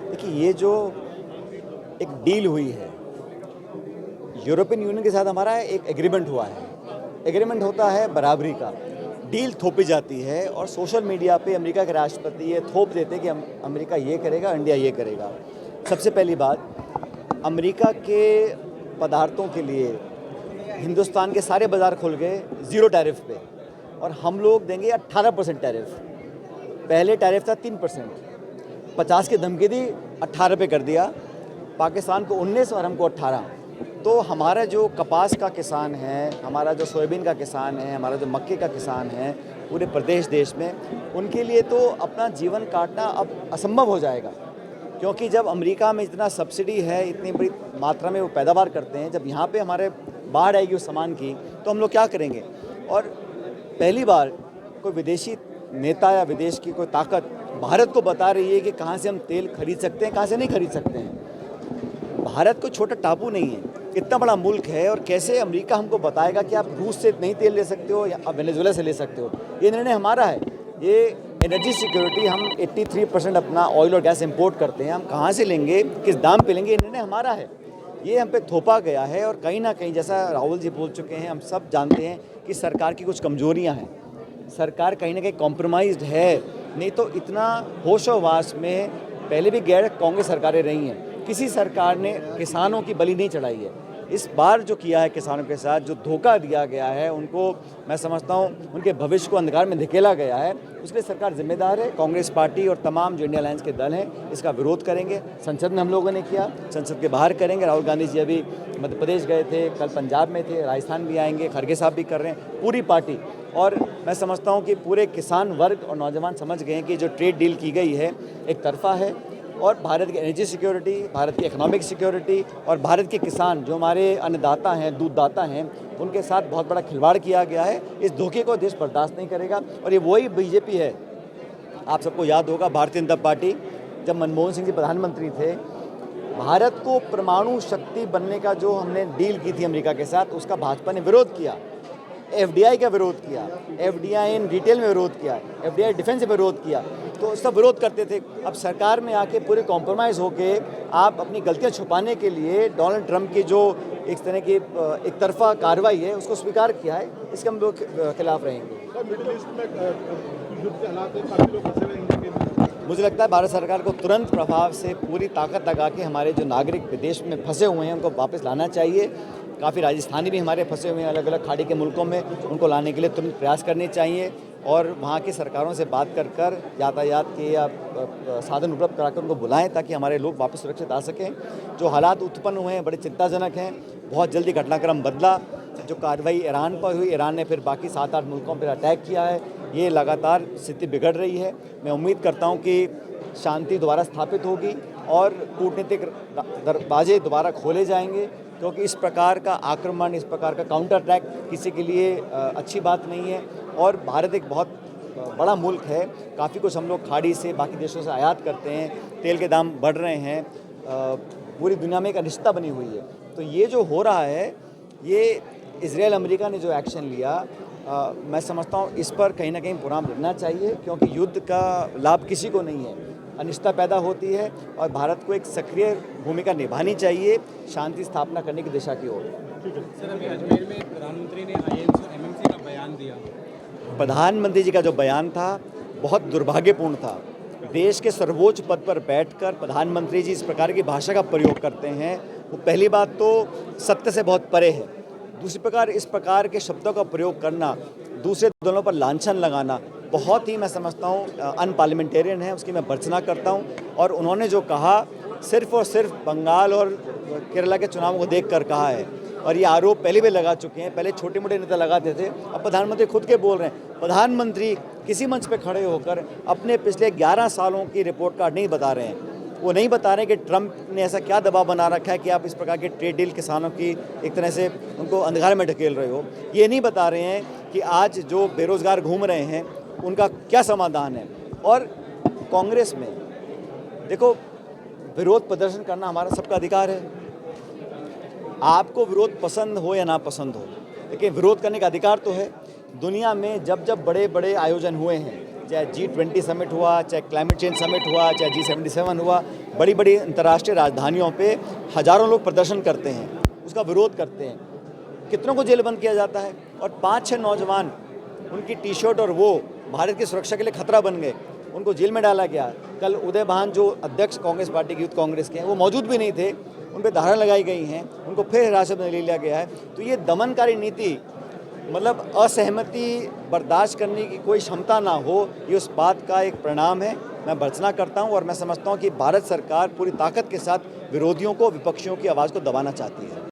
देखिए, ये जो एक डील हुई है यूरोपियन यूनियन के साथ, हमारा एक एग्रीमेंट हुआ है। एग्रीमेंट होता है बराबरी का, डील थोपी जाती है और सोशल मीडिया पे अमेरिका के राष्ट्रपति ये थोप देते हैं कि अमेरिका ये करेगा, इंडिया ये करेगा। सबसे पहली बात, अमेरिका के पदार्थों के लिए हिंदुस्तान के सारे बाज़ार खुल गए 0 टैरिफ पे, और हम लोग देंगे 18% टैरिफ। पहले टैरिफ था 3%, 50 की धमकी दी, 18 पे कर दिया। पाकिस्तान को 19 और हमको 18। तो हमारा जो कपास का किसान है, हमारा जो सोयाबीन का किसान है, हमारा जो मक्के का किसान है पूरे प्रदेश देश में, उनके लिए तो अपना जीवन काटना अब असंभव हो जाएगा। क्योंकि जब अमेरिका में इतना सब्सिडी है, इतनी बड़ी मात्रा में वो पैदावार करते हैं, जब यहाँ पे हमारे बाढ़ आएगी उस सामान की, तो हम लोग क्या करेंगे। और पहली बार कोई विदेशी नेता या विदेश की कोई ताकत भारत को बता रही है कि कहाँ से हम तेल खरीद सकते हैं, कहाँ से नहीं खरीद सकते हैं। भारत कोई छोटा टापू नहीं है, इतना बड़ा मुल्क है, और कैसे अमेरिका हमको बताएगा कि आप रूस से नहीं तेल ले सकते हो या आप वेनेजुएला से ले सकते हो। ये निर्णय हमारा है। ये एनर्जी सिक्योरिटी, हम 83% अपना ऑयल और गैस इंपोर्ट करते हैं, हम कहाँ से लेंगे, किस दाम पे लेंगे, ये निर्णय हमारा है। ये हम पे थोपा गया है, और कहीं ना कहीं जैसा राहुल जी बोल चुके हैं, हम सब जानते हैं कि सरकार की कुछ कमजोरियां हैं। सरकार कहीं ना कहीं कॉम्प्रोमाइज्ड है, नहीं तो इतना होशोवास में पहले भी गैर कांग्रेस सरकारें रही हैं, किसी सरकार ने किसानों की बलि नहीं चढ़ाई है। इस बार जो किया है किसानों के साथ, जो धोखा दिया गया है उनको, मैं समझता हूँ उनके भविष्य को अंधकार में धकेला गया है, उसके लिए सरकार जिम्मेदार है। कांग्रेस पार्टी और तमाम जो इंडिया अलायंस के दल हैं इसका विरोध करेंगे। संसद में हम लोगों ने किया, संसद के बाहर करेंगे। राहुल गांधी जी अभी मध्य प्रदेश गए थे, कल पंजाब में थे, राजस्थान भी आएंगे, खड़गे साहब भी कर रहे हैं, पूरी पार्टी। और मैं समझता हूँ कि पूरे किसान वर्ग और नौजवान समझ गए हैं कि जो ट्रेड डील की गई है एक तरफा है, और भारत की एनर्जी सिक्योरिटी, भारत की इकोनॉमिक सिक्योरिटी और भारत के किसान जो हमारे अन्नदाता हैं, दूधदाता हैं, उनके साथ बहुत बड़ा खिलवाड़ किया गया है। इस धोखे को देश बर्दाश्त नहीं करेगा। और ये वही बीजेपी है, आप सबको याद होगा भारतीय जनता पार्टी जब मनमोहन सिंह जी प्रधानमंत्री थे, भारत को परमाणु शक्ति बनने का जो हमने डील की थी अमेरिका के साथ, उसका भाजपा ने विरोध किया। एफडीआई का विरोध किया, एफडीआई इन रिटेल में विरोध किया, एफडीआई डिफेंस में विरोध किया, तो सब विरोध करते थे। अब सरकार में आके पूरे कॉम्प्रोमाइज़ होके आप अपनी गलतियां छुपाने के लिए डोनाल्ड ट्रंप की जो एक तरह की एक तरफा कार्रवाई है उसको स्वीकार किया है, इसके हम लोग खिलाफ रहेंगे। मुझे लगता है भारत सरकार को तुरंत प्रभाव से पूरी ताकत लगा के हमारे जो नागरिक विदेश में फंसे हुए हैं उनको वापस लाना चाहिए। काफ़ी राजस्थानी भी हमारे फंसे हुए हैं अलग अलग खाड़ी के मुल्कों में, उनको लाने के लिए तुरंत प्रयास करने चाहिए, और वहाँ की सरकारों से बात कर यातायात के या साधन उपलब्ध कराकर उनको बुलाएं ताकि हमारे लोग वापस सुरक्षित आ सकें। जो हालात उत्पन्न हुए हैं बड़े चिंताजनक हैं। बहुत जल्दी घटनाक्रम बदला। जो कार्रवाई ईरान पर हुई, ईरान ने फिर बाकी 7-8 मुल्कों पर अटैक किया है, ये लगातार स्थिति बिगड़ रही है। मैं उम्मीद करता हूँ कि शांति दोबारा स्थापित होगी और कूटनीतिक दरवाजे दोबारा खोले जाएंगे, क्योंकि इस प्रकार का आक्रमण, इस प्रकार का काउंटर अटैक किसी के लिए अच्छी बात नहीं है। और भारत एक बहुत बड़ा मुल्क है, काफ़ी कुछ हम लोग खाड़ी से बाकी देशों से आयात करते हैं, तेल के दाम बढ़ रहे हैं, पूरी दुनिया में एक अनिश्चितता बनी हुई है। तो ये जो हो रहा है, ये इजराइल अमेरिका ने जो एक्शन लिया, मैं समझता हूँ इस पर कहीं ना कहीं विराम लगना चाहिए, क्योंकि युद्ध का लाभ किसी को नहीं है, अनिश्चितता पैदा होती है, और भारत को एक सक्रिय भूमिका निभानी चाहिए शांति स्थापना करने की दिशा की ओर। सर, अभी अजमेर में प्रधानमंत्री ने आईएनसी और एमएमसी का बयान दिया। प्रधानमंत्री जी का जो बयान था बहुत दुर्भाग्यपूर्ण था। देश के सर्वोच्च पद पर बैठकर प्रधानमंत्री जी इस प्रकार की भाषा का प्रयोग करते हैं, वो पहली बात तो सत्य से बहुत परे है। दूसरी प्रकार, इस प्रकार के शब्दों का प्रयोग करना, दूसरे दलों पर लांछन लगाना, बहुत ही मैं समझता हूँ अनपार्लियामेंटेरियन है, उसकी मैं भर्त्सना करता हूँ। और उन्होंने जो कहा सिर्फ और सिर्फ बंगाल और केरला के चुनावों को देखकर कहा है, और ये आरोप पहले भी लगा चुके हैं। पहले छोटे मोटे नेता लगाते थे, अब प्रधानमंत्री खुद के बोल रहे हैं। प्रधानमंत्री किसी मंच पे खड़े होकर अपने पिछले 11 सालों की रिपोर्ट कार्ड नहीं बता रहे हैं। वो नहीं बता रहे कि ट्रंप ने ऐसा क्या दबाव बना रखा है कि आप इस प्रकार के ट्रेड डील किसानों की एक तरह से उनको अंधकार में ढकेल रहे हो। ये नहीं बता रहे हैं कि आज जो बेरोजगार घूम रहे हैं उनका क्या समाधान है। और कांग्रेस में देखो, विरोध प्रदर्शन करना हमारा सबका अधिकार है। आपको विरोध पसंद हो या ना पसंद हो, लेकिन विरोध करने का अधिकार तो है। दुनिया में जब जब बड़े बड़े आयोजन हुए हैं, चाहे G20 समिट हुआ, चाहे क्लाइमेट चेंज समिट हुआ, चाहे G77 हुआ, बड़ी बड़ी अंतर्राष्ट्रीय राजधानियों पे हज़ारों लोग प्रदर्शन करते हैं, उसका विरोध करते हैं, कितनों को जेल बंद किया जाता है और 5-6 नौजवान उनकी टी शर्ट और वो भारत की सुरक्षा के लिए खतरा बन गए, उनको जेल में डाला गया। कल उदय भान जो अध्यक्ष कांग्रेस पार्टी की यूथ कांग्रेस के हैं वो मौजूद भी नहीं थे, उन पर धारा लगाई गई हैं, उनको फिर हिरासत में ले लिया गया है। तो ये दमनकारी नीति मतलब असहमति बर्दाश्त करने की कोई क्षमता ना हो, ये उस बात का एक परिणाम है। मैं भर्त्सना करता हूँ और मैं समझता हूँ कि भारत सरकार पूरी ताकत के साथ विरोधियों को, विपक्षियों की आवाज़ को दबाना चाहती है।